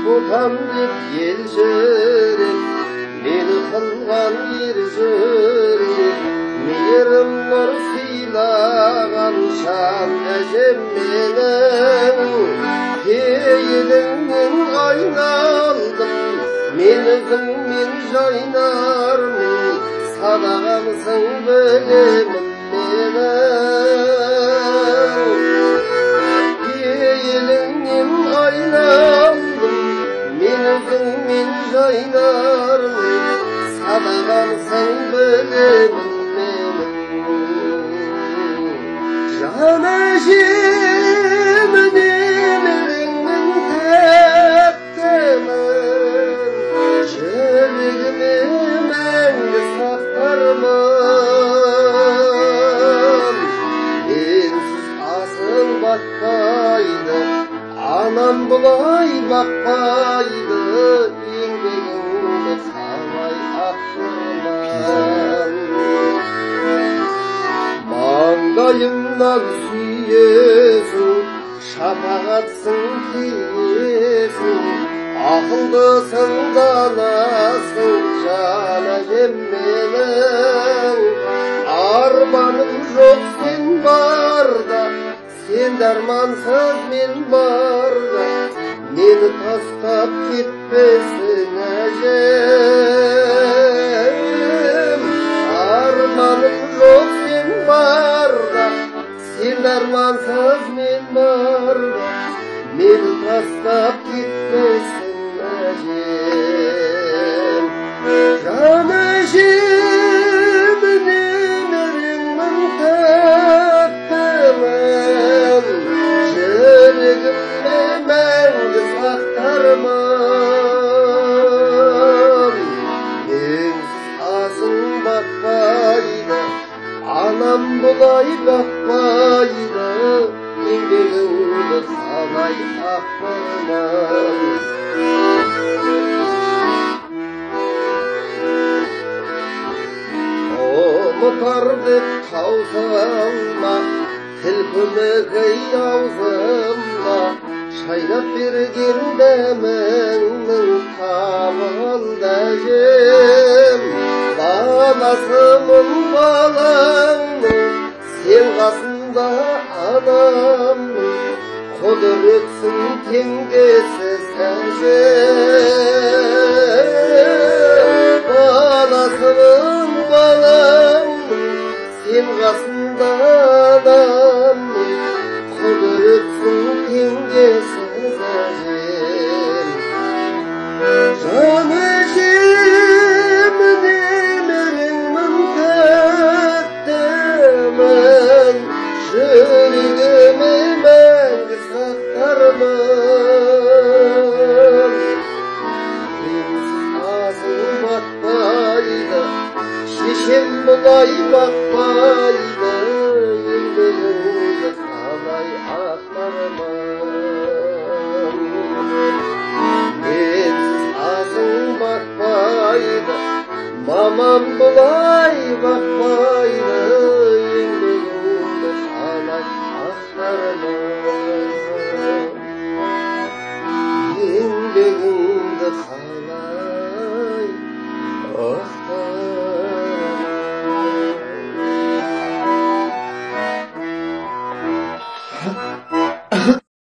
Tutam dep el жүрек, meni qilgan yer жүрек, meyrim nur siylagan şan әжем менің. Peyilingin aynaldım, men özüngmen jaynarmın, sadağamsın bilemin mening. Peyilingin aynaldım, men özüngmen jaynarmın, sadağamsın bilemin mening. Jan әжем немереңнің тәттімін, жүрегіме мәңгі сақтармын. Менсіз асың батпайды, анам бұлай бақпайды, еңбегіңді қалай ақтырман. Mangayımdan süyesin, şafağatsın diyesin, akıllısın danasın can әжем менің. Armanım жоқ sen барда, sen дармансыз мен барда, meni tastap ketпесін әжем. Armanım жоқ sen barda, sen darmansız men barda, meni tastap ketmesin әжем. Jan әжем немереңнің тәттімін, жүрегімде мәңгі сақтармын. Менсіз асың батпайды, anam бұлай бақпайды, еңбегіңді қалай ақтырман. Ұмытар деп таусылма, тіл көмегей аузыма, шайнап берген дәміңнің табылды әжем. Баласымын балаңның, sen қасында анамның, құдіретсің теңдессіз әжем. Баласымын балаңның, sen қасында анамның, құдіретсің теңдессіз әжем. Jan әжем немереңнің тәттімін, жүрегіме мәңгі сақтармын. Менсіз асың батпайды, шешем бұлай бақпайды, еңбегіңді қалай ақтарман. Mensiz asың batpaydı, mamam бұлай